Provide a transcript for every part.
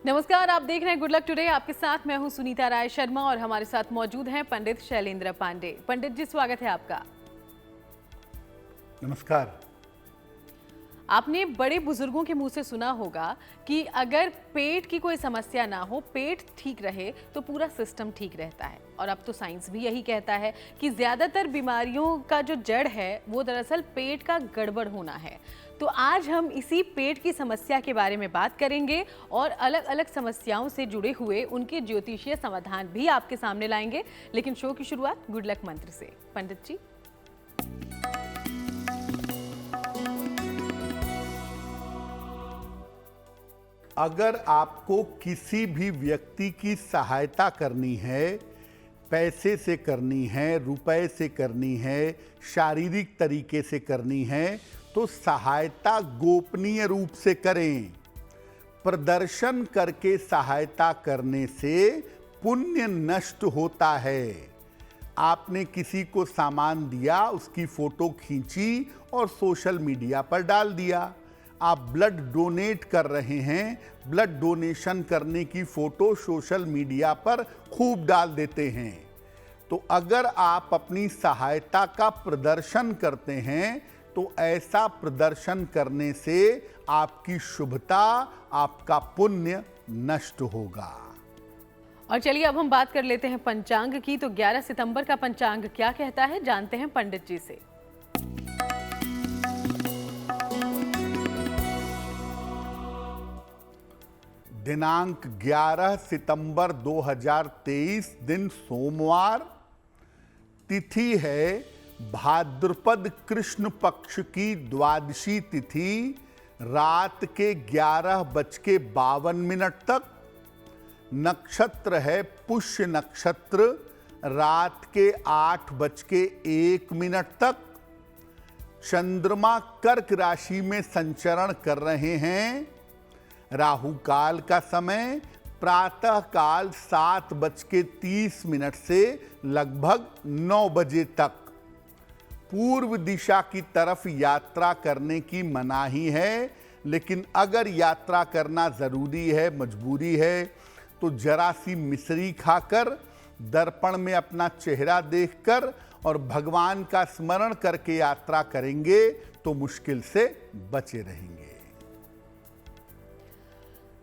नमस्कार, आप देख रहे हैं गुड लक टुडे। आपके साथ मैं हूं सुनीता राय शर्मा और हमारे साथ मौजूद हैं पंडित शैलेंद्र पांडे। पंडित जी, स्वागत है आपका। नमस्कार। आपने बड़े बुजुर्गों के मुंह से सुना होगा कि अगर पेट की कोई समस्या ना हो, पेट ठीक रहे तो पूरा सिस्टम ठीक रहता है। और अब तो साइंस भी यही कहता है कि ज्यादातर बीमारियों का जो जड़ है वो दरअसल पेट का गड़बड़ होना है। तो आज हम इसी पेट की समस्या के बारे में बात करेंगे और अलग अलग समस्याओं से जुड़े हुए उनके ज्योतिषीय समाधान भी आपके सामने लाएंगे। लेकिन शो की शुरुआत गुड लक मंत्र से। पंडित जी, अगर आपको किसी भी व्यक्ति की सहायता करनी है, पैसे से करनी है, रुपए से करनी है, शारीरिक तरीके से करनी है, तो सहायता गोपनीय रूप से करें। प्रदर्शन करके सहायता करने से पुण्य नष्ट होता है। आपने किसी को सामान दिया, उसकी फोटो खींची और सोशल मीडिया पर डाल दिया। आप ब्लड डोनेट कर रहे हैं, ब्लड डोनेशन करने की फोटो सोशल मीडिया पर खूब डाल देते हैं। तो अगर आप अपनी सहायता का प्रदर्शन करते हैं तो ऐसा प्रदर्शन करने से आपकी शुभता, आपका पुण्य नष्ट होगा। और चलिए अब हम बात कर लेते हैं पंचांग की। तो 11 सितंबर का पंचांग क्या कहता है, जानते हैं पंडित जी से। दिनांक 11 सितंबर 2023, दिन सोमवार, तिथि है भाद्रपद कृष्ण पक्ष की द्वादशी तिथि, रात के 11:52 तक। नक्षत्र है पुष्य नक्षत्र, रात के 8:01 तक। चंद्रमा कर्क राशि में संचरण कर रहे हैं। राहु काल का समय प्रातः काल 7:30 से लगभग 9 बजे तक। पूर्व दिशा की तरफ यात्रा करने की मनाही है, लेकिन अगर यात्रा करना जरूरी है, मजबूरी है, तो जरा सी मिश्री खाकर, दर्पण में अपना चेहरा देखकर और भगवान का स्मरण करके यात्रा करेंगे तो मुश्किल से बचे रहेंगे।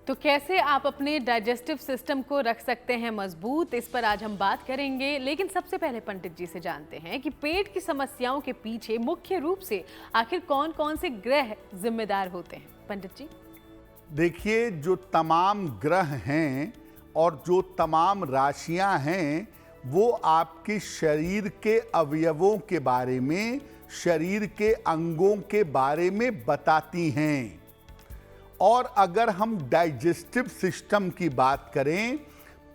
तो कैसे आप अपने डाइजेस्टिव सिस्टम को रख सकते हैं मजबूत, इस पर आज हम बात करेंगे। लेकिन सबसे पहले पंडित जी से जानते हैं कि पेट की समस्याओं के पीछे मुख्य रूप से आखिर कौन कौन से ग्रह जिम्मेदार होते हैं। पंडित जी, देखिए, जो तमाम ग्रह हैं और जो तमाम राशियां हैं वो आपके शरीर के अवयवों के बारे में, शरीर के अंगों के बारे में बताती हैं। और अगर हम डाइजेस्टिव सिस्टम की बात करें,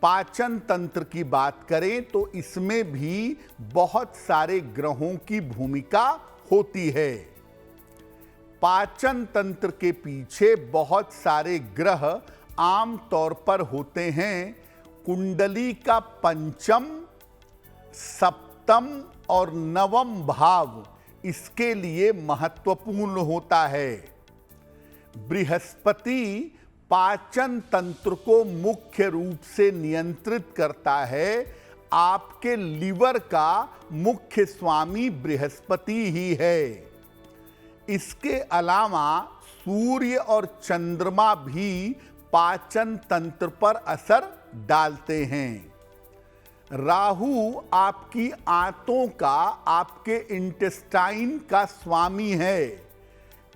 पाचन तंत्र की बात करें, तो इसमें भी बहुत सारे ग्रहों की भूमिका होती है। पाचन तंत्र के पीछे बहुत सारे ग्रह आम तौर पर होते हैं। कुंडली का पंचम, सप्तम और नवम भाव इसके लिए महत्वपूर्ण होता है। बृहस्पति पाचन तंत्र को मुख्य रूप से नियंत्रित करता है। आपके लीवर का मुख्य स्वामी बृहस्पति ही है। इसके अलावा सूर्य और चंद्रमा भी पाचन तंत्र पर असर डालते हैं। राहु आपकी आंतों का, आपके इंटेस्टाइन का स्वामी है,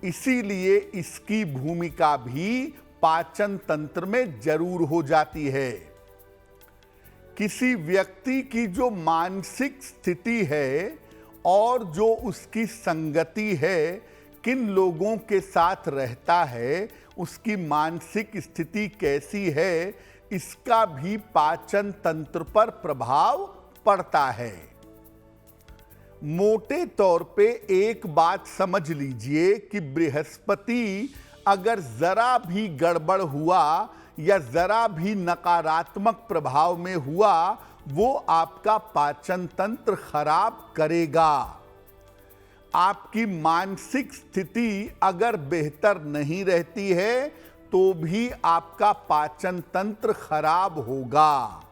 इसीलिए इसकी भूमिका भी पाचन तंत्र में जरूर हो जाती है। किसी व्यक्ति की जो मानसिक स्थिति है और जो उसकी संगति है, किन लोगों के साथ रहता है, उसकी मानसिक स्थिति कैसी है, इसका भी पाचन तंत्र पर प्रभाव पड़ता है। मोटे तौर पे एक बात समझ लीजिए कि बृहस्पति अगर जरा भी गड़बड़ हुआ या जरा भी नकारात्मक प्रभाव में हुआ, वो आपका पाचन तंत्र खराब करेगा। आपकी मानसिक स्थिति अगर बेहतर नहीं रहती है तो भी आपका पाचन तंत्र खराब होगा।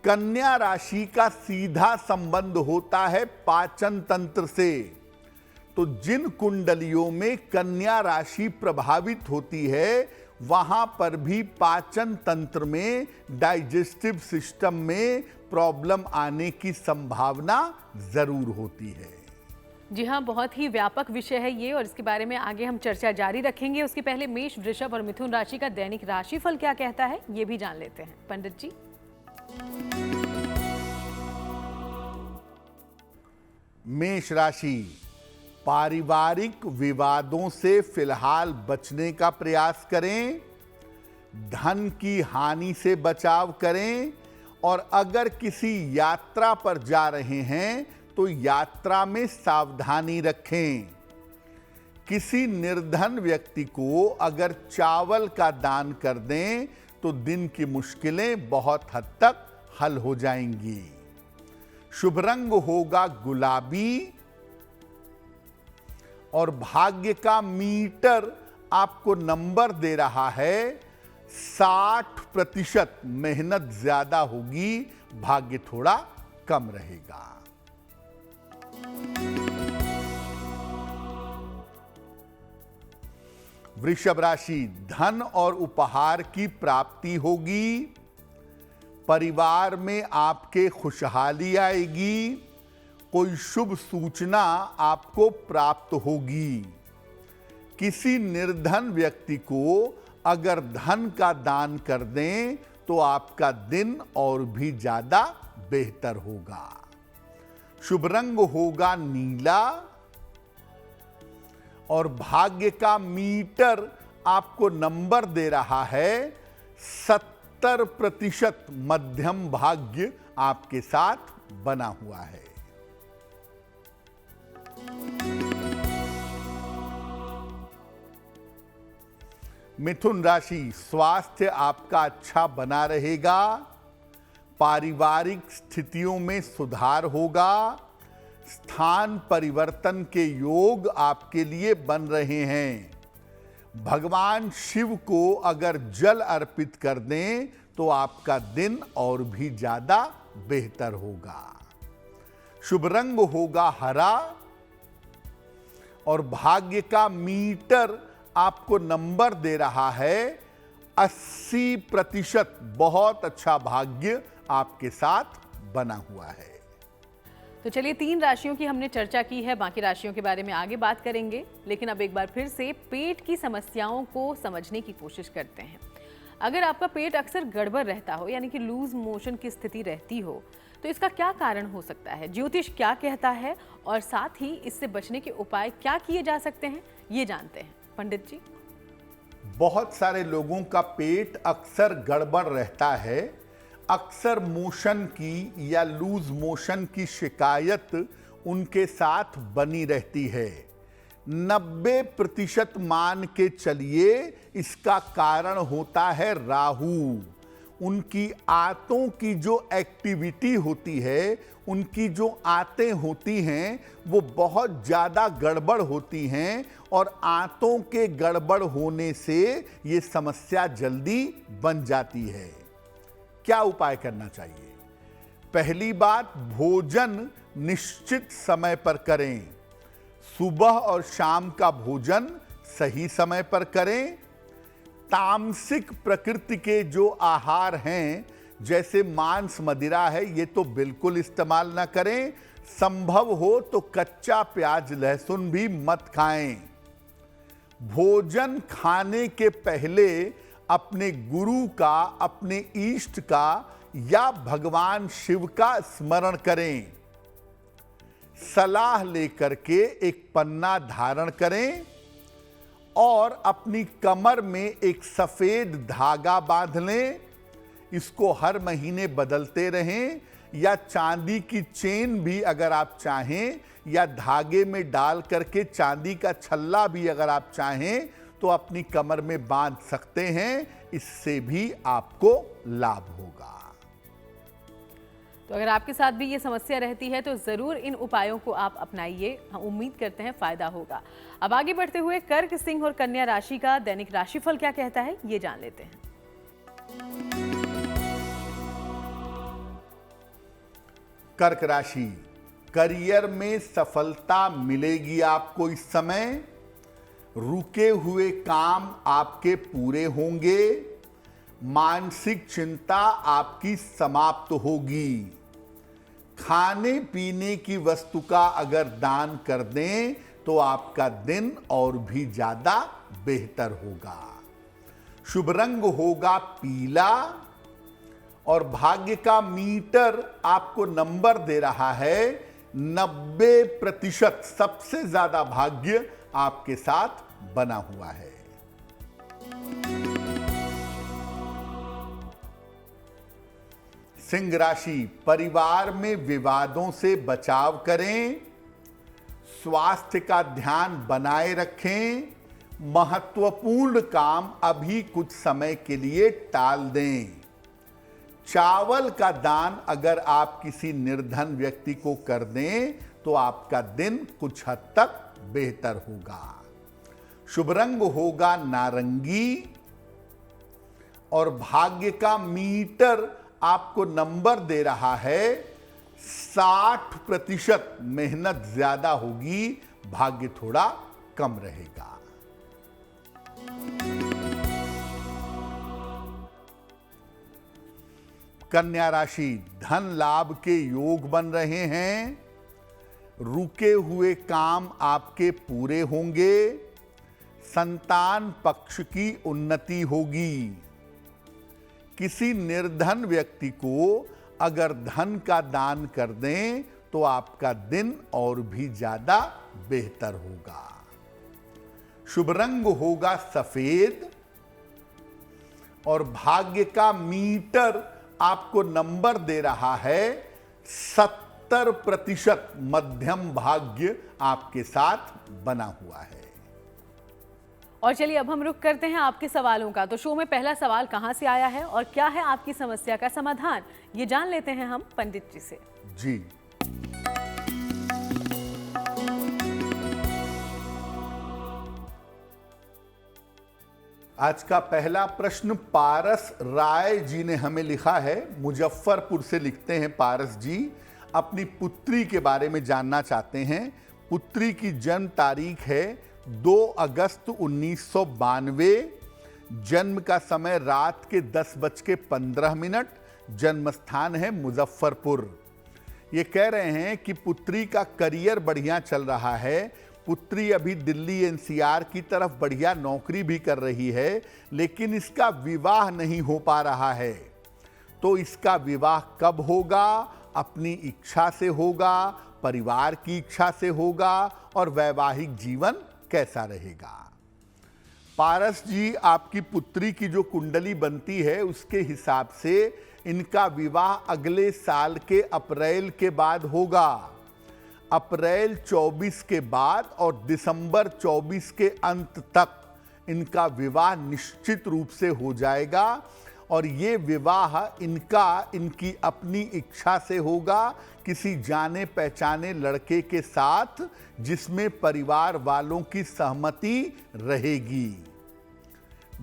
कन्या राशि का सीधा संबंध होता है पाचन तंत्र से। तो जिन कुंडलियों में कन्या राशि प्रभावित होती है, वहां पर भी पाचन तंत्र में, डाइजेस्टिव सिस्टम में प्रॉब्लम आने की संभावना जरूर होती है। जी हाँ, बहुत ही व्यापक विषय है ये और इसके बारे में आगे हम चर्चा जारी रखेंगे। उसके पहले मेष, वृषभ और मिथुन राशि का दैनिक राशिफल क्या कहता है, ये भी जान लेते हैं। पंडित जी। मेष राशि, पारिवारिक विवादों से फिलहाल बचने का प्रयास करें, धन की हानि से बचाव करें और अगर किसी यात्रा पर जा रहे हैं तो यात्रा में सावधानी रखें। किसी निर्धन व्यक्ति को अगर चावल का दान कर दें तो दिन की मुश्किलें बहुत हद तक हल हो जाएंगी। शुभ रंग होगा गुलाबी और भाग्य का मीटर आपको नंबर दे रहा है 60%। मेहनत ज्यादा होगी, भाग्य थोड़ा कम रहेगा। वृषभ राशि, धन और उपहार की प्राप्ति होगी। परिवार में आपके खुशहाली आएगी। कोई शुभ सूचना आपको प्राप्त होगी। किसी निर्धन व्यक्ति को अगर धन का दान कर दें तो आपका दिन और भी ज्यादा बेहतर होगा। शुभ रंग होगा नीला और भाग्य का मीटर आपको नंबर दे रहा है 70%। मध्यम भाग्य आपके साथ बना हुआ है। मिथुन राशि, स्वास्थ्य आपका अच्छा बना रहेगा। पारिवारिक स्थितियों में सुधार होगा। स्थान परिवर्तन के योग आपके लिए बन रहे हैं। भगवान शिव को अगर जल अर्पित कर दें तो आपका दिन और भी ज्यादा बेहतर होगा। शुभ रंग होगा हरा और भाग्य का मीटर आपको नंबर दे रहा है 80%। बहुत अच्छा भाग्य आपके साथ बना हुआ है। तो चलिए, 3 राशियों की हमने चर्चा की है, बाकी राशियों के बारे में आगे बात करेंगे। लेकिन अब एक बार फिर से पेट की समस्याओं को समझने की कोशिश करते हैं। अगर आपका पेट अक्सर गड़बड़ रहता हो, यानी कि लूज मोशन की स्थिति रहती हो, तो इसका क्या कारण हो सकता है, ज्योतिष क्या कहता है और साथ ही इससे बचने के उपाय क्या किए जा सकते हैं, ये जानते हैं। पंडित जी। बहुत सारे लोगों का पेट अक्सर गड़बड़ रहता है। अक्सर मोशन की या लूज मोशन की शिकायत उनके साथ बनी रहती है। 90% मान के चलिए इसका कारण होता है राहु। उनकी आंतों की जो एक्टिविटी होती है, उनकी जो आंतें होती हैं वो बहुत ज़्यादा गड़बड़ होती हैं और आंतों के गड़बड़ होने से ये समस्या जल्दी बन जाती है। क्या उपाय करना चाहिए? पहली बात, भोजन निश्चित समय पर करें। सुबह और शाम का भोजन सही समय पर करें। तामसिक प्रकृति के जो आहार हैं, जैसे मांस मदिरा है, ये तो बिल्कुल इस्तेमाल ना करें। संभव हो तो कच्चा प्याज लहसुन भी मत खाएं। भोजन खाने के पहले अपने गुरु का, अपने इष्ट का या भगवान शिव का स्मरण करें। सलाह लेकर के एक पन्ना धारण करें और अपनी कमर में एक सफेद धागा बांध लें। इसको हर महीने बदलते रहें, या चांदी की चेन भी अगर आप चाहें, या धागे में डाल करके चांदी का छल्ला भी अगर आप चाहें तो अपनी कमर में बांध सकते हैं। इससे भी आपको लाभ होगा। तो अगर आपके साथ भी ये समस्या रहती है तो ज़रूर इन उपायों को आप अपनाइए, हम उम्मीद करते हैं फ़ायदा होगा। अब आगे बढ़ते हुए कर्क, सिंह और कन्या राशि का दैनिक राशिफल क्या कहता है, ये जान लेते हैं। कर्क राशि, करियर में सफलता मिलेगी आपको इस समय। रुके हुए काम आपके पूरे होंगे। मानसिक चिंता आपकी समाप्त होगी। खाने पीने की वस्तु का अगर दान कर दें तो आपका दिन और भी ज्यादा बेहतर होगा। शुभ रंग होगा पीला और भाग्य का मीटर आपको नंबर दे रहा है 90%। सबसे ज्यादा भाग्य आपके साथ बना हुआ है। सिंह राशि, परिवार में विवादों से बचाव करें। स्वास्थ्य का ध्यान बनाए रखें। महत्वपूर्ण काम अभी कुछ समय के लिए टाल दें। चावल का दान अगर आप किसी निर्धन व्यक्ति को कर दें तो आपका दिन कुछ हद तक बेहतर होगा। शुभ रंग होगा नारंगी और भाग्य का मीटर आपको नंबर दे रहा है 60%। मेहनत ज्यादा होगी, भाग्य थोड़ा कम रहेगा। कन्या राशि, धन लाभ के योग बन रहे हैं। रुके हुए काम आपके पूरे होंगे। संतान पक्ष की उन्नति होगी। किसी निर्धन व्यक्ति को अगर धन का दान कर दें तो आपका दिन और भी ज्यादा बेहतर होगा। शुभ रंग होगा सफेद और भाग्य का मीटर आपको नंबर दे रहा है 70%। मध्यम भाग्य आपके साथ बना हुआ है। और चलिए अब हम रुक करते हैं आपके सवालों का। तो शो में पहला सवाल कहां से आया है और क्या है आपकी समस्या का समाधान, ये जान लेते हैं हम पंडित जी से। जी, आज का पहला प्रश्न पारस राय जी ने हमें लिखा है। मुजफ्फरपुर से लिखते हैं पारस जी। अपनी पुत्री के बारे में जानना चाहते हैं। पुत्री की जन्म तारीख है 2 अगस्त 1992। जन्म का समय रात के 10:15। जन्म स्थान है मुजफ्फरपुर। ये कह रहे हैं कि पुत्री का करियर बढ़िया चल रहा है। पुत्री अभी दिल्ली एनसीआर की तरफ बढ़िया नौकरी भी कर रही है, लेकिन इसका विवाह नहीं हो पा रहा है। तो इसका विवाह कब होगा? अपनी इच्छा से होगा, परिवार की इच्छा से होगा और वैवाहिक जीवन कैसा रहेगा? पारस जी, आपकी पुत्री की जो कुंडली बनती है उसके हिसाब से इनका विवाह अगले साल के अप्रैल के बाद होगा। अप्रैल 24 के बाद और दिसंबर 24 के अंत तक इनका विवाह निश्चित रूप से हो जाएगा। और ये विवाह इनकी अपनी इच्छा से होगा, किसी जाने पहचाने लड़के के साथ, जिसमें परिवार वालों की सहमति रहेगी।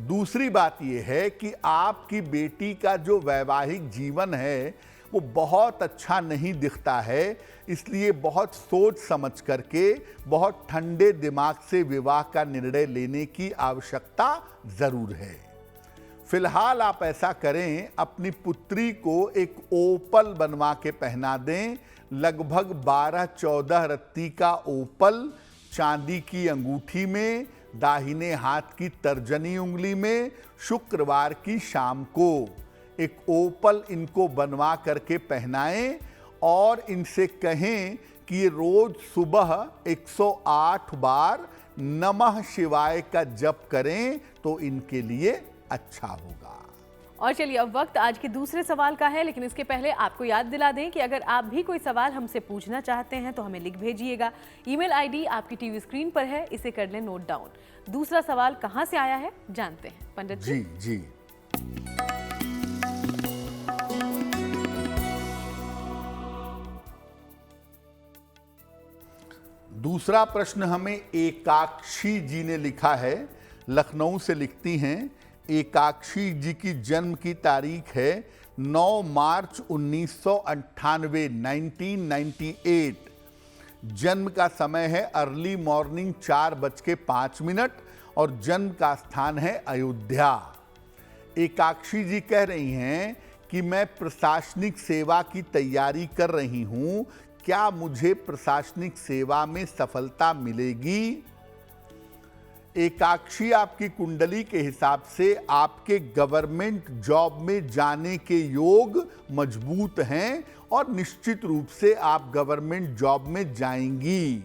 दूसरी बात यह है कि आपकी बेटी का जो वैवाहिक जीवन है वो बहुत अच्छा नहीं दिखता है, इसलिए बहुत सोच समझ करके, बहुत ठंडे दिमाग से विवाह का निर्णय लेने की आवश्यकता जरूर है। फिलहाल आप ऐसा करें, अपनी पुत्री को एक ओपल बनवा के पहना दें। लगभग 12-14 रत्ती का ओपल चांदी की अंगूठी में, दाहिने हाथ की तर्जनी उंगली में, शुक्रवार की शाम को एक ओपल इनको बनवा करके पहनाएं और इनसे कहें कि ये रोज सुबह 108 बार नमः शिवाय का जप करें तो इनके लिए अच्छा होगा। और चलिए अब वक्त आज के दूसरे सवाल का है, लेकिन इसके पहले आपको याद दिला दें कि अगर आप भी कोई सवाल हमसे पूछना चाहते हैं तो हमें लिख भेजिएगा। ईमेल आईडी आपकी टीवी स्क्रीन पर है, इसे कर लें नोट डाउन। दूसरा सवाल कहां से आया है जानते हैं पंडित जी। जी। दूसरा प्रश्न हमें एकाक्षी जी ने लिखा है, लखनऊ से लिखती हैं। एकाक्षी जी की जन्म की तारीख है 9 मार्च 1998, 1998। जन्म का समय है अर्ली मॉर्निंग 4:05 और जन्म का स्थान है अयोध्या। एकाक्षी जी कह रही हैं कि मैं प्रशासनिक सेवा की तैयारी कर रही हूं, क्या मुझे प्रशासनिक सेवा में सफलता मिलेगी? एकाक्षी, आपकी कुंडली के हिसाब से आपके गवर्नमेंट जॉब में जाने के योग मजबूत हैं और निश्चित रूप से आप गवर्नमेंट जॉब में जाएंगी।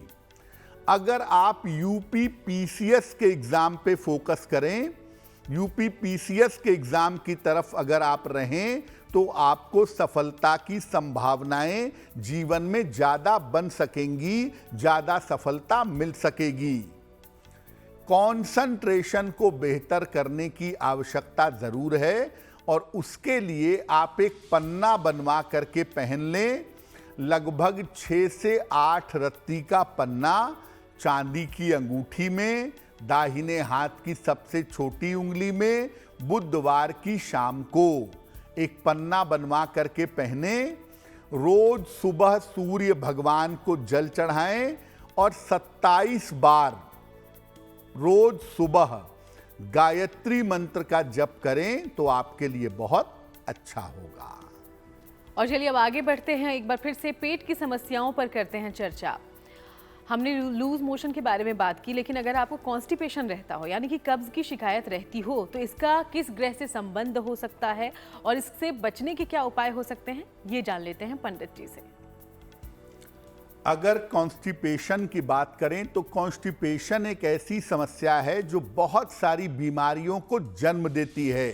अगर आप यूपी पीसीएस के एग्जाम पे फोकस करें, यूपी पीसीएस के एग्जाम की तरफ अगर आप रहें, तो आपको सफलता की संभावनाएं जीवन में ज्यादा बन सकेंगी, ज्यादा सफलता मिल सकेगी। कंसंट्रेशन को बेहतर करने की आवश्यकता जरूर है और उसके लिए आप एक पन्ना बनवा करके पहन लें। लगभग 6 से 8 रत्ती का पन्ना चांदी की अंगूठी में, दाहिने हाथ की सबसे छोटी उंगली में, बुधवार की शाम को एक पन्ना बनवा करके पहने। रोज सुबह सूर्य भगवान को जल चढ़ाएं और 27 बार रोज सुबह गायत्री मंत्र का जप करें तो आपके लिए बहुत अच्छा होगा। और चलिए अब आगे बढ़ते हैं, एक बार फिर से पेट की समस्याओं पर करते हैं चर्चा। हमने लूज मोशन के बारे में बात की, लेकिन अगर आपको कॉन्स्टिपेशन रहता हो, यानी कि कब्ज की शिकायत रहती हो, तो इसका किस ग्रह से संबंध हो सकता है और इससे बचने के क्या उपाय हो सकते हैं, ये जान लेते हैं पंडित जी से। अगर कॉन्स्टिपेशन की बात करें तो कॉन्स्टिपेशन एक ऐसी समस्या है जो बहुत सारी बीमारियों को जन्म देती है।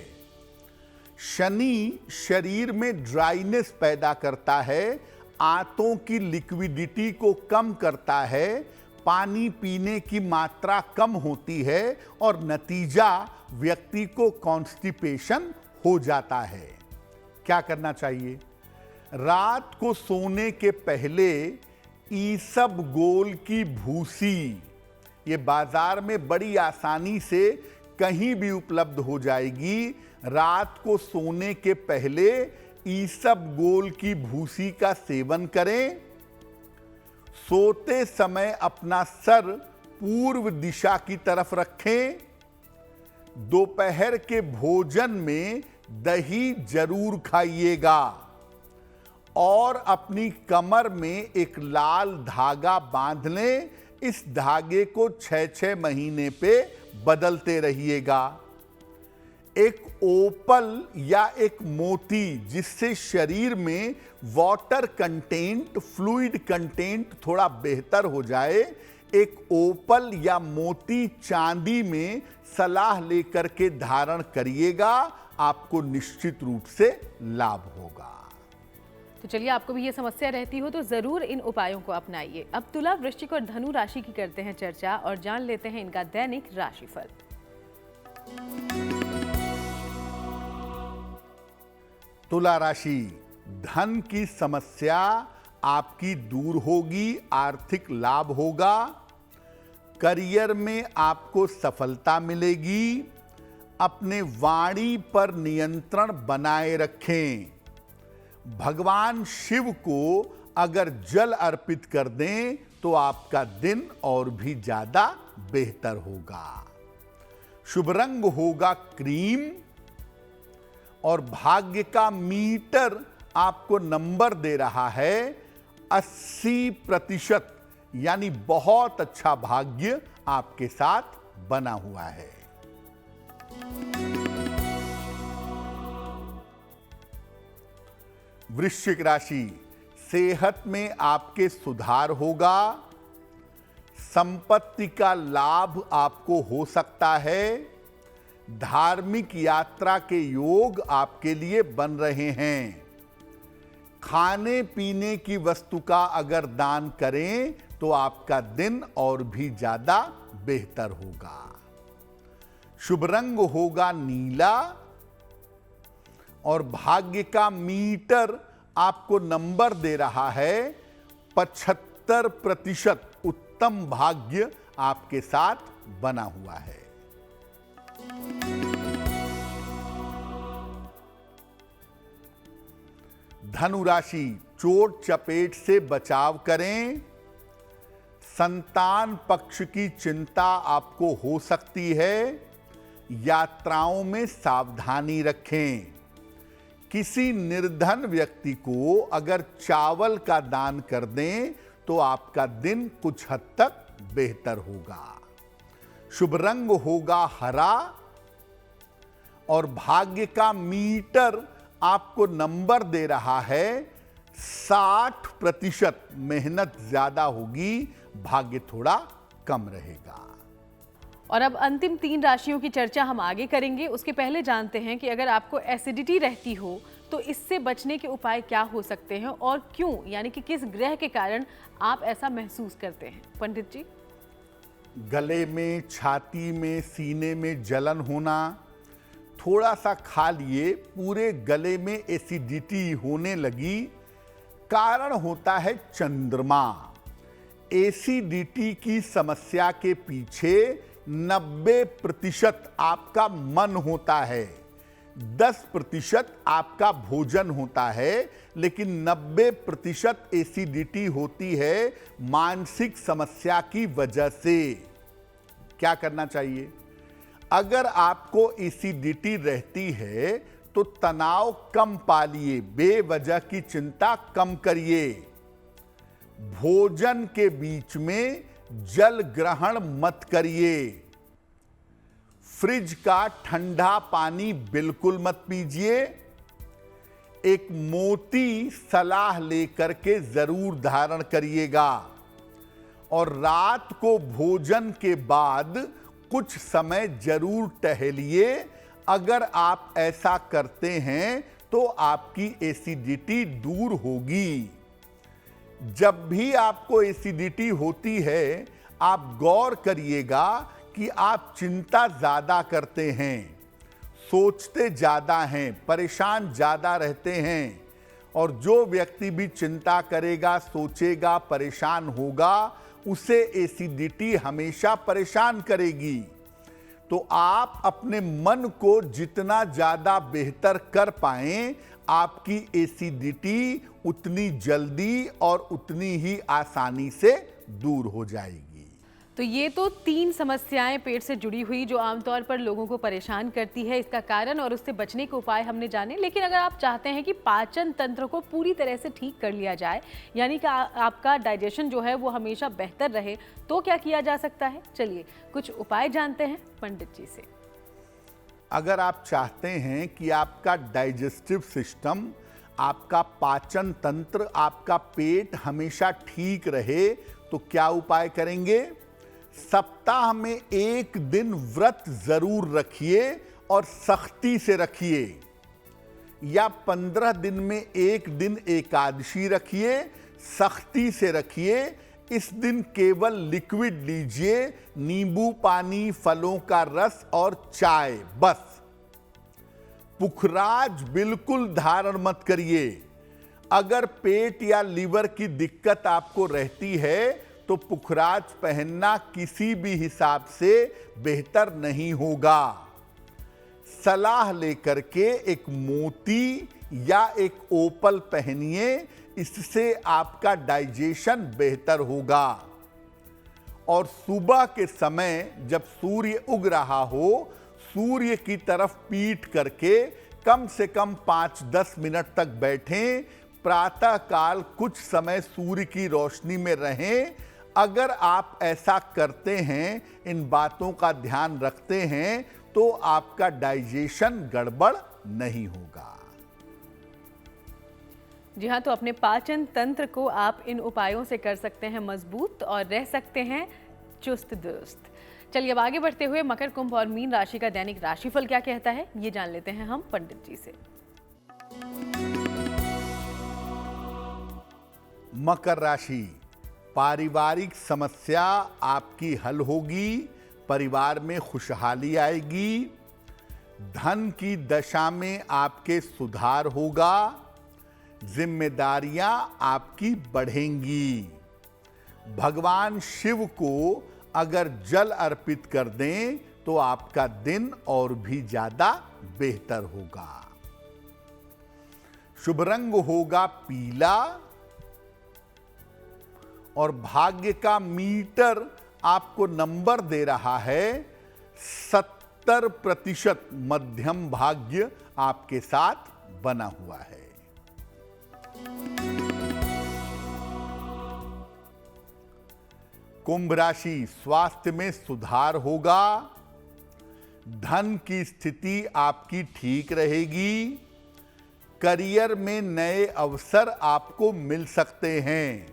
शनि शरीर में ड्राइनेस पैदा करता है, आंतों की लिक्विडिटी को कम करता है, पानी पीने की मात्रा कम होती है और नतीजा व्यक्ति को कॉन्स्टिपेशन हो जाता है। क्या करना चाहिए? रात को सोने के पहले ईसबगोल की भूसी, ये बाजार में बड़ी आसानी से कहीं भी उपलब्ध हो जाएगी। रात को सोने के पहले ईसबगोल की भूसी का सेवन करें। सोते समय अपना सर पूर्व दिशा की तरफ रखें। दोपहर के भोजन में दही जरूर खाइएगा और अपनी कमर में एक लाल धागा बांध लें। इस धागे को 6-6 महीने पे बदलते रहिएगा। एक ओपल या एक मोती, जिससे शरीर में वाटर कंटेंट, फ्लूइड कंटेंट थोड़ा बेहतर हो जाए, एक ओपल या मोती चांदी में सलाह लेकर के धारण करिएगा, आपको निश्चित रूप से लाभ होगा। तो चलिए, आपको भी ये समस्या रहती हो तो जरूर इन उपायों को अपनाइए। अब तुला, वृश्चिक और धनु राशि की करते हैं चर्चा और जान लेते हैं इनका दैनिक राशिफल। तुला राशि, धन की समस्या आपकी दूर होगी, आर्थिक लाभ होगा। करियर में आपको सफलता मिलेगी। अपने वाणी पर नियंत्रण बनाए रखें। भगवान शिव को अगर जल अर्पित कर दें तो आपका दिन और भी ज्यादा बेहतर होगा। शुभ रंग होगा क्रीम और भाग्य का मीटर आपको नंबर दे रहा है 80%, यानी बहुत अच्छा भाग्य आपके साथ बना हुआ है। वृश्चिक राशि, सेहत में आपके सुधार होगा। संपत्ति का लाभ आपको हो सकता है। धार्मिक यात्रा के योग आपके लिए बन रहे हैं। खाने पीने की वस्तु का अगर दान करें तो आपका दिन और भी ज्यादा बेहतर होगा। शुभ रंग होगा नीला और भाग्य का मीटर आपको नंबर दे रहा है 75%, उत्तम भाग्य आपके साथ बना हुआ है। धनु राशि, चोट चपेट से बचाव करें। संतान पक्ष की चिंता आपको हो सकती है। यात्राओं में सावधानी रखें। किसी निर्धन व्यक्ति को अगर चावल का दान कर दें तो आपका दिन कुछ हद तक बेहतर होगा। शुभ रंग होगा हरा और भाग्य का मीटर आपको नंबर दे रहा है 60%। मेहनत ज्यादा होगी, भाग्य थोड़ा कम रहेगा। और अब अंतिम 3 राशियों की चर्चा हम आगे करेंगे। उसके पहले जानते हैं कि अगर आपको एसिडिटी रहती हो तो इससे बचने के उपाय क्या हो सकते हैं और क्यों, यानी कि किस ग्रह के कारण आप ऐसा महसूस करते हैं। पंडित जी, गले में, छाती में, सीने में जलन होना, थोड़ा सा खा लिए पूरे गले में एसिडिटी होने लगी, कारण होता है चंद्रमा। एसिडिटी की समस्या के पीछे 90% आपका मन होता है, 10% आपका भोजन होता है, लेकिन 90% एसिडिटी होती है मानसिक समस्या की वजह से। क्या करना चाहिए? अगर आपको एसिडिटी रहती है तो तनाव कम पालिए, बेवजह की चिंता कम करिए। भोजन के बीच में जल ग्रहण मत करिए। फ्रिज का ठंडा पानी बिल्कुल मत पीजिए। एक मोटी सलाह लेकर के जरूर धारण करिएगा। और रात को भोजन के बाद कुछ समय जरूर टहलिए। अगर आप ऐसा करते हैं तो आपकी एसिडिटी दूर होगी। जब भी आपको एसिडिटी होती है, आप गौर करिएगा कि आप चिंता ज्यादा करते हैं, सोचते ज्यादा हैं, परेशान ज्यादा रहते हैं। और जो व्यक्ति भी चिंता करेगा, सोचेगा, परेशान होगा, उसे एसिडिटी हमेशा परेशान करेगी। तो आप अपने मन को जितना ज्यादा बेहतर कर पाएं, आपकी एसिडिटी उतनी जल्दी और उतनी ही आसानी से दूर हो जाएगी। तो ये तो 3 समस्याएं पेट से जुड़ी हुई जो आमतौर पर लोगों को परेशान करती है, इसका कारण और उससे बचने के उपाय हमने जाने। लेकिन अगर आप चाहते हैं कि पाचन तंत्र को पूरी तरह से ठीक कर लिया जाए, यानी कि आपका डाइजेशन जो है वो हमेशा बेहतर रहे, तो क्या किया जा सकता है? चलिए कुछ उपाय जानते हैं पंडित जी से। अगर आप चाहते हैं कि आपका डाइजेस्टिव सिस्टम, आपका पाचन तंत्र, आपका पेट हमेशा ठीक रहे, तो क्या उपाय करेंगे? सप्ताह में 1 दिन व्रत जरूर रखिए और सख्ती से रखिए। या 15 दिन में 1 दिन एकादशी रखिए, सख्ती से रखिए। इस दिन केवल लिक्विड लीजिए, नींबू पानी, फलों का रस और चाय, बस। पुखराज बिल्कुल धारण मत करिए। अगर पेट या लीवर की दिक्कत आपको रहती है तो पुखराज पहनना किसी भी हिसाब से बेहतर नहीं होगा। सलाह लेकर के एक मोती या एक ओपल पहनिए, इससे आपका डाइजेशन बेहतर होगा। और सुबह के समय जब सूर्य उग रहा हो, सूर्य की तरफ पीठ करके कम से कम 5-10 मिनट तक बैठें। प्रातः काल कुछ समय सूर्य की रोशनी में रहें। अगर आप ऐसा करते हैं, इन बातों का ध्यान रखते हैं, तो आपका डाइजेशन गड़बड़ नहीं होगा। जी हाँ, तो अपने पाचन तंत्र को आप इन उपायों से कर सकते हैं मजबूत और रह सकते हैं चुस्त दुरुस्त। चलिए अब आगे बढ़ते हुए मकर, कुंभ और मीन राशि का दैनिक राशिफल क्या कहता है, ये जान लेते हैं हम पंडित जी से। मकर राशि, पारिवारिक समस्या आपकी हल होगी। परिवार में खुशहाली आएगी। धन की दशा में आपके सुधार होगा। जिम्मेदारियां आपकी बढ़ेंगी। भगवान शिव को अगर जल अर्पित कर दें तो आपका दिन और भी ज्यादा बेहतर होगा। शुभ रंग होगा पीला और भाग्य का मीटर आपको नंबर दे रहा है 70% मध्यम भाग्य आपके साथ बना हुआ है। कुंभ राशि, स्वास्थ्य में सुधार होगा, धन की स्थिति आपकी ठीक रहेगी, करियर में नए अवसर आपको मिल सकते हैं।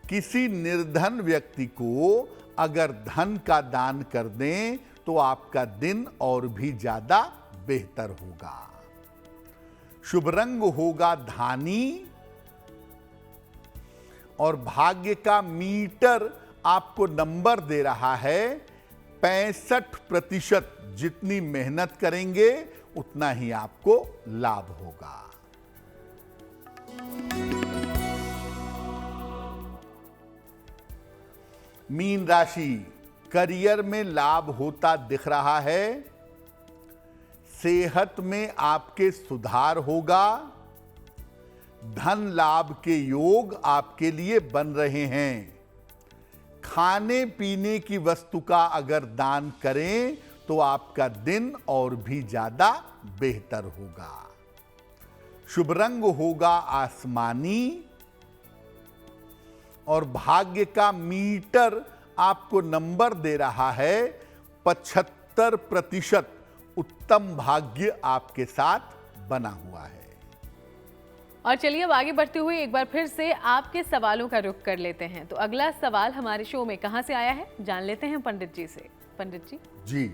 किसी निर्धन व्यक्ति को अगर धन का दान कर दें तो आपका दिन और भी ज्यादा बेहतर होगा। शुभ रंग होगा धानी और भाग्य का मीटर आपको नंबर दे रहा है 65%। जितनी मेहनत करेंगे उतना ही आपको लाभ होगा। मीन राशि, करियर में लाभ होता दिख रहा है, सेहत में आपके सुधार होगा, धन लाभ के योग आपके लिए बन रहे हैं। खाने पीने की वस्तु का अगर दान करें तो आपका दिन और भी ज्यादा बेहतर होगा। शुभ रंग होगा आसमानी और भाग्य का मीटर आपको नंबर दे रहा है 75%। उत्तम भाग्य आपके साथ बना हुआ है। और चलिए अब आगे बढ़ते हुए एक बार फिर से आपके सवालों का रुख कर लेते हैं। तो अगला सवाल हमारे शो में कहां से आया है जान लेते हैं पंडित जी से। पंडित जी। जी,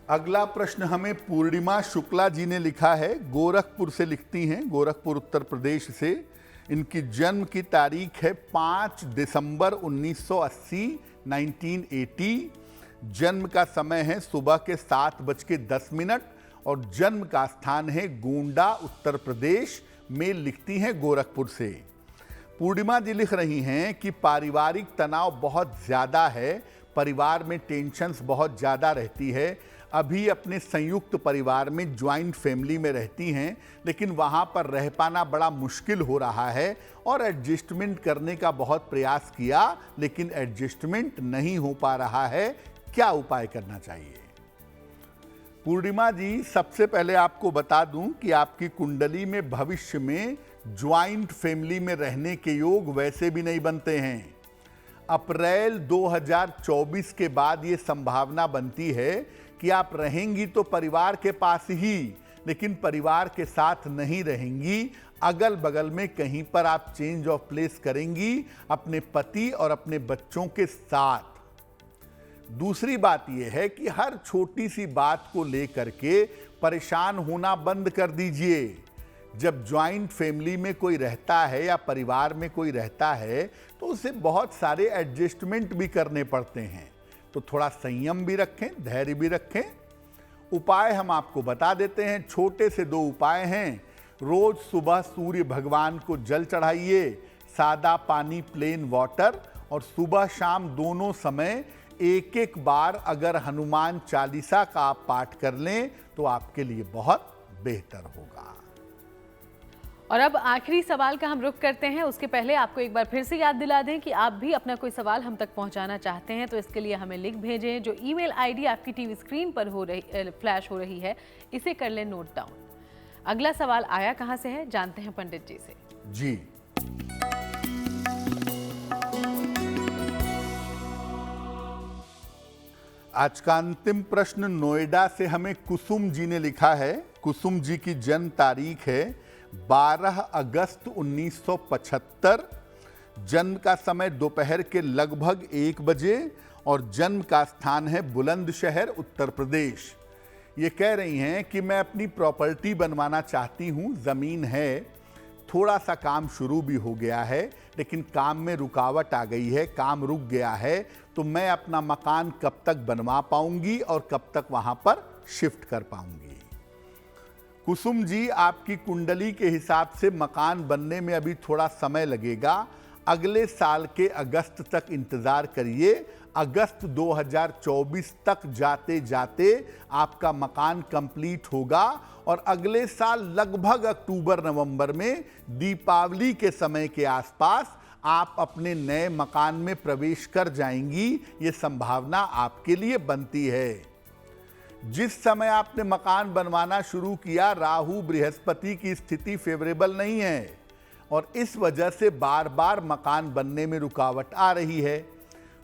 अगला प्रश्न हमें पूर्णिमा शुक्ला जी ने लिखा है, गोरखपुर से लिखती हैं, गोरखपुर उत्तर प्रदेश से। इनकी जन्म की तारीख है 5 दिसंबर 1980 1980। जन्म का समय है सुबह के 7:10 और जन्म का स्थान है गोंडा उत्तर प्रदेश में। लिखती हैं गोरखपुर से। पूर्णिमा जी लिख रही हैं कि पारिवारिक तनाव बहुत ज़्यादा है, परिवार में टेंशन्स बहुत ज़्यादा रहती है। अभी अपने संयुक्त परिवार में ज्वाइंट फैमिली में रहती हैं, लेकिन वहाँ पर रह पाना बड़ा मुश्किल हो रहा है और एडजस्टमेंट करने का बहुत प्रयास किया लेकिन एडजस्टमेंट नहीं हो पा रहा है। क्या उपाय करना चाहिए? पूर्णिमा जी, सबसे पहले आपको बता दूं कि आपकी कुंडली में भविष्य में ज्वाइंट फैमिली में रहने के योग वैसे भी नहीं बनते हैं। अप्रैल 2024 के बाद ये संभावना बनती है कि आप रहेंगी तो परिवार के पास ही, लेकिन परिवार के साथ नहीं रहेंगी। अगल बगल में कहीं पर आप चेंज ऑफ प्लेस करेंगी अपने पति और अपने बच्चों के साथ। दूसरी बात यह है कि हर छोटी सी बात को लेकर के परेशान होना बंद कर दीजिए। जब ज्वाइंट फैमिली में कोई रहता है या परिवार में कोई रहता है तो उसे बहुत सारे एडजस्टमेंट भी करने पड़ते हैं, तो थोड़ा संयम भी रखें, धैर्य भी रखें। उपाय हम आपको बता देते हैं। छोटे से 2 उपाय हैं। रोज सुबह सूर्य भगवान को जल चढ़ाइए, सादा पानी प्लेन वाटर, और सुबह शाम दोनों समय एक बार अगर हनुमान चालीसा का आप पाठ कर लें तो आपके लिए बहुत बेहतर होगा। और अब आखिरी सवाल का हम रुख करते हैं। उसके पहले आपको एक बार फिर से याद दिला दें कि आप भी अपना कोई सवाल हम तक पहुंचाना चाहते हैं तो इसके लिए हमें लिख भेजें। जो ईमेल आईडी आपकी टीवी स्क्रीन पर फ्लैश हो रही है, इसे कर लें नोट डाउन। अगला सवाल आया कहां से है जानते हैं पंडित जी से। जी, आज का अंतिम प्रश्न नोएडा से हमें कुसुम जी ने लिखा है। कुसुम जी की जन्म तारीख है 12 अगस्त 1975। जन्म का समय दोपहर के लगभग 1 बजे और जन्म का स्थान है बुलंदशहर उत्तर प्रदेश। ये कह रही हैं कि मैं अपनी प्रॉपर्टी बनवाना चाहती हूँ, ज़मीन है, थोड़ा सा काम शुरू भी हो गया है लेकिन काम में रुकावट आ गई है, काम रुक गया है, तो मैं अपना मकान कब तक बनवा पाऊंगी और कब तक वहाँ पर शिफ्ट कर पाऊंगी। कुसुम जी, आपकी कुंडली के हिसाब से मकान बनने में अभी थोड़ा समय लगेगा। अगले साल के अगस्त तक इंतजार करिए। अगस्त 2024 तक जाते जाते आपका मकान कंप्लीट होगा और अगले साल लगभग अक्टूबर नवंबर में दीपावली के समय के आसपास आप अपने नए मकान में प्रवेश कर जाएंगी। ये संभावना आपके लिए बनती है। जिस समय आपने मकान बनवाना शुरू किया, राहु बृहस्पति की स्थिति फेवरेबल नहीं है और इस वजह से बार बार मकान बनने में रुकावट आ रही है।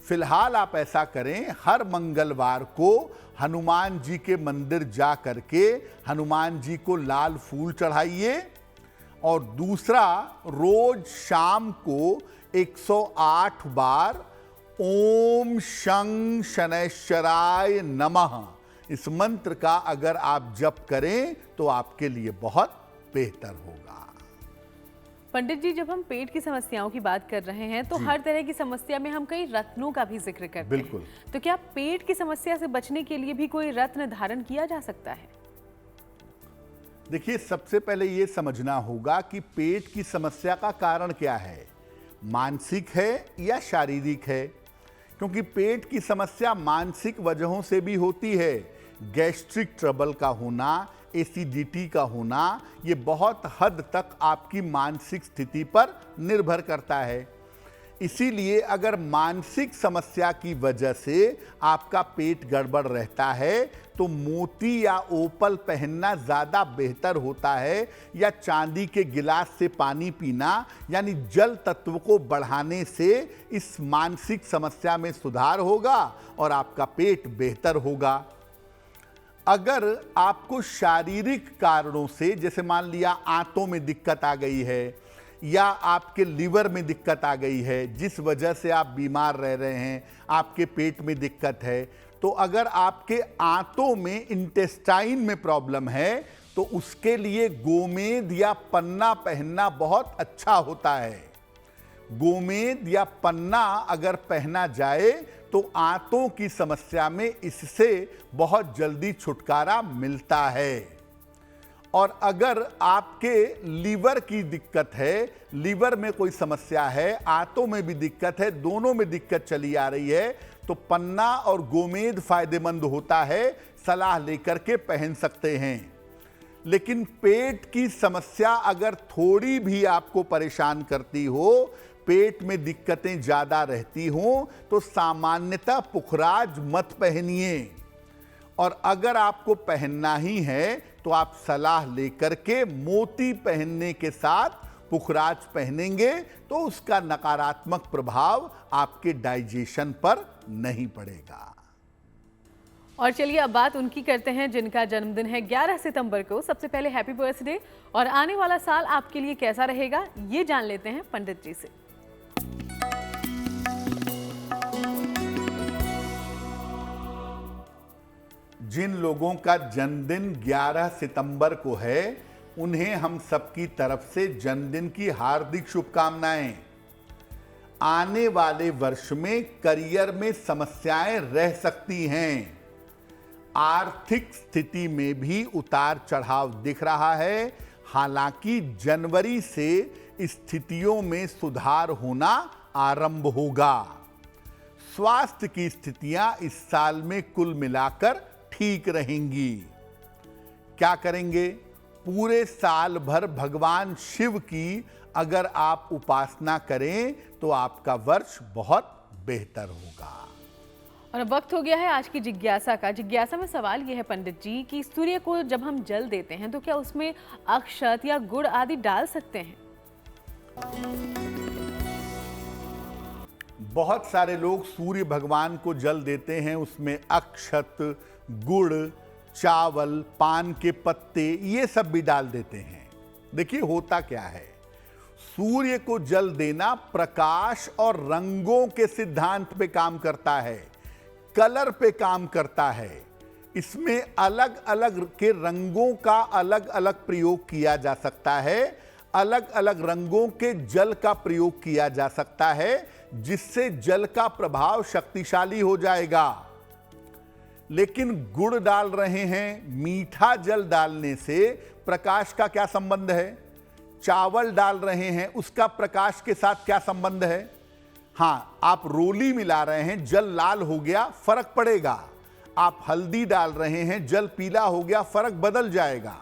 फिलहाल आप ऐसा करें, हर मंगलवार को हनुमान जी के मंदिर जा करके हनुमान जी को लाल फूल चढ़ाइए और दूसरा, रोज शाम को 108 बार ओम शं शनैश्चराय नमः इस मंत्र का अगर आप जप करें तो आपके लिए बहुत बेहतर होगा। पंडित जी, जब हम पेट की समस्याओं की बात कर रहे हैं तो हर तरह की समस्या में हम कई रत्नों का भी जिक्र करते हैं। बिल्कुल। तो क्या पेट की समस्या से बचने के लिए भी कोई रत्न धारण किया जा सकता है? देखिए, सबसे पहले यह समझना होगा कि पेट की समस्या का कारण क्या है, मानसिक है या शारीरिक है। क्योंकि पेट की समस्या मानसिक वजहों से भी होती है। गैस्ट्रिक ट्रबल का होना, एसिडिटी का होना, ये बहुत हद तक आपकी मानसिक स्थिति पर निर्भर करता है। इसीलिए अगर मानसिक समस्या की वजह से आपका पेट गड़बड़ रहता है तो मोती या ओपल पहनना ज़्यादा बेहतर होता है, या चांदी के गिलास से पानी पीना, यानी जल तत्व को बढ़ाने से इस मानसिक समस्या में सुधार होगा और आपका पेट बेहतर होगा। अगर आपको शारीरिक कारणों से, जैसे मान लिया आंतों में दिक्कत आ गई है या आपके लीवर में दिक्कत आ गई है, जिस वजह से आप बीमार रह रहे हैं, आपके पेट में दिक्कत है, तो अगर आपके आंतों में, इंटेस्टाइन में प्रॉब्लम है तो उसके लिए गोमेद या पन्ना पहनना बहुत अच्छा होता है। गोमेद या पन्ना अगर पहना जाए तो आंतों की समस्या में इससे बहुत जल्दी छुटकारा मिलता है। और अगर आपके लीवर की दिक्कत है, लीवर में कोई समस्या है, आंतों में भी दिक्कत है, दोनों में दिक्कत चली आ रही है, तो पन्ना और गोमेद फायदेमंद होता है, सलाह लेकर के पहन सकते हैं। लेकिन पेट की समस्या अगर थोड़ी भी आपको परेशान करती हो, पेट में दिक्कतें ज़्यादा रहती हों, तो सामान्यतः पुखराज मत पहनिए। और अगर आपको पहनना ही है तो आप सलाह लेकर के मोती पहनने के साथ पुखराज पहनेंगे तो उसका नकारात्मक प्रभाव आपके डाइजेशन पर नहीं पड़ेगा। और चलिए अब बात उनकी करते हैं जिनका जन्मदिन है 11 सितंबर को। सबसे पहले हैप्पी बर्थडे, और आने वाला साल आपके लिए कैसा रहेगा ये जान लेते हैं पंडित जी से। जिन लोगों का जन्मदिन 11 सितंबर को है, उन्हें हम सबकी तरफ से जन्मदिन की हार्दिक शुभकामनाएं। आने वाले वर्ष में करियर में समस्याएं रह सकती हैं। आर्थिक स्थिति में भी उतार चढ़ाव दिख रहा है। हालांकि जनवरी से स्थितियों में सुधार होना आरंभ होगा। स्वास्थ्य की स्थितियां इस साल में कुल मिलाकर ठीक रहेंगी। क्या करेंगे? पूरे साल भर भगवान शिव की अगर आप उपासना करें तो आपका वर्ष बहुत बेहतर होगा। और अब वक्त हो गया है आज की जिज्ञासा का। जिज्ञासा में सवाल यह है पंडित जी कि सूर्य को जब हम जल देते हैं तो क्या उसमें अक्षत या गुड़ आदि डाल सकते हैं? बहुत सारे लोग सूर्य भगवान को जल देते हैं, उसमें अक्षत, गुड़, चावल, पान के पत्ते, ये सब भी डाल देते हैं। देखिए होता क्या है, सूर्य को जल देना प्रकाश और रंगों के सिद्धांत पे काम करता है, कलर पे काम करता है। इसमें अलग अलग के रंगों का अलग अलग प्रयोग किया जा सकता है, अलग अलग रंगों के जल का प्रयोग किया जा सकता है, जिससे जल का प्रभाव शक्तिशाली हो जाएगा। लेकिन गुड़ डाल रहे हैं, मीठा जल डालने से प्रकाश का क्या संबंध है? चावल डाल रहे हैं, उसका प्रकाश के साथ क्या संबंध है? हाँ, आप रोली मिला रहे हैं, जल लाल हो गया, फर्क पड़ेगा। आप हल्दी डाल रहे हैं, जल पीला हो गया, फर्क बदल जाएगा।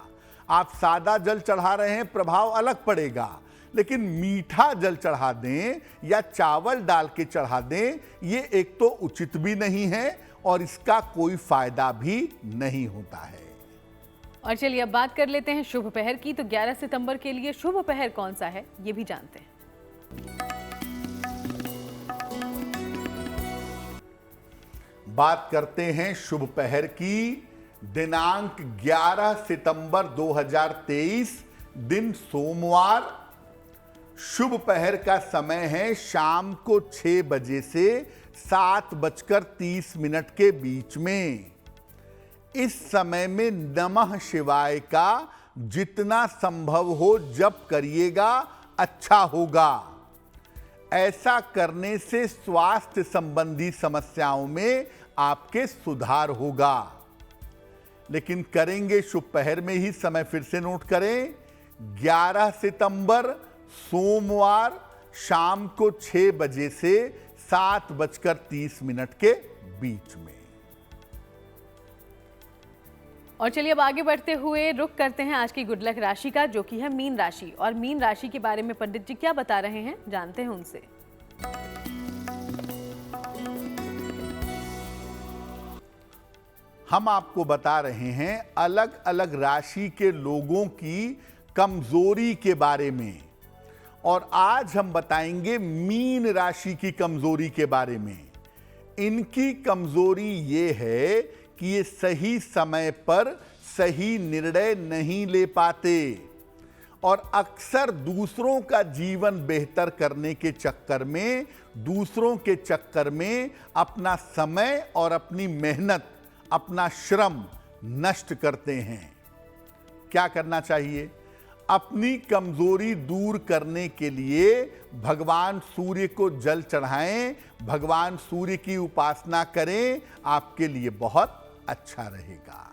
आप सादा जल चढ़ा रहे हैं, प्रभाव अलग पड़ेगा। लेकिन मीठा जल चढ़ा दें या चावल डाल के चढ़ा दें, ये एक तो उचित भी नहीं है और इसका कोई फायदा भी नहीं होता है। और चलिए अब बात कर लेते हैं शुभ पहर की। तो 11 सितंबर के लिए शुभ पहर कौन सा है, ये भी जानते हैं। बात करते हैं शुभ पहर की। दिनांक 11 सितंबर 2023, दिन सोमवार। शुभ पहर का समय है शाम को 6 बजे से 7:30 के बीच में। इस समय में नमः शिवाय का जितना संभव हो जप करिएगा, अच्छा होगा। ऐसा करने से स्वास्थ्य संबंधी समस्याओं में आपके सुधार होगा। लेकिन करेंगे शुभ पहर में ही, समय फिर से नोट करें। 11 सितंबर सोमवार शाम को 6 बजे से 7:30 के बीच में। और चलिए अब आगे बढ़ते हुए रुख करते हैं आज की गुड लक राशि का, जो कि है मीन राशि। और मीन राशि के बारे में पंडित जी क्या बता रहे हैं, जानते हैं उनसे। हम आपको बता रहे हैं अलग अलग राशि के लोगों की कमजोरी के बारे में, और आज हम बताएंगे मीन राशि की कमजोरी के बारे में। इनकी कमजोरी ये है कि ये सही समय पर सही निर्णय नहीं ले पाते और अक्सर दूसरों का जीवन बेहतर करने के चक्कर में, दूसरों के चक्कर में अपना समय और अपनी मेहनत, अपना श्रम नष्ट करते हैं। क्या करना चाहिए? अपनी कमजोरी दूर करने के लिए भगवान सूर्य को जल चढ़ाएं, भगवान सूर्य की उपासना करें, आपके लिए बहुत अच्छा रहेगा।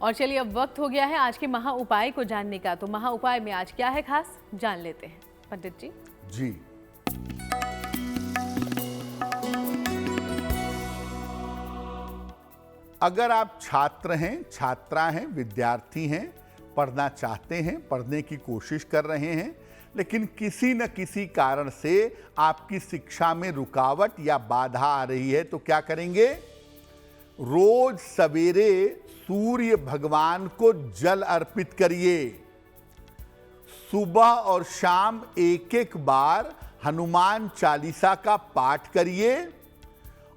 और चलिए अब वक्त हो गया है आज के महा उपाय को जानने का। तो महा उपाय में आज क्या है खास, जान लेते हैं पंडित जी। जी, अगर आप छात्र हैं, छात्रा हैं, विद्यार्थी हैं, पढ़ना चाहते हैं, पढ़ने की कोशिश कर रहे हैं, लेकिन किसी न किसी कारण से आपकी शिक्षा में रुकावट या बाधा आ रही है, तो क्या करेंगे? रोज सवेरे सूर्य भगवान को जल अर्पित करिए। सुबह और शाम एक एक बार हनुमान चालीसा का पाठ करिए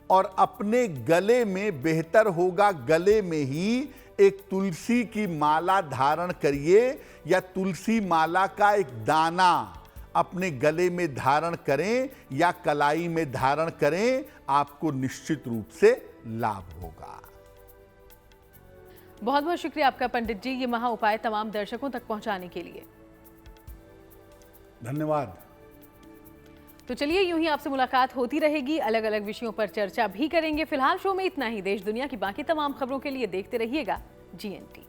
और अपने गले में, बेहतर होगा गले में ही एक तुलसी की माला धारण करिए या तुलसी माला का एक दाना अपने गले में धारण करें या कलाई में धारण करें, आपको निश्चित रूप से लाभ होगा। बहुत बहुत शुक्रिया आपका पंडित जी, ये महा उपाय तमाम दर्शकों तक पहुंचाने के लिए। धन्यवाद। तो चलिए यूं ही आपसे मुलाकात होती रहेगी, अलग अलग विषयों पर चर्चा भी करेंगे। फिलहाल शो में इतना ही। देश दुनिया की बाकी तमाम खबरों के लिए देखते रहिएगा GNT।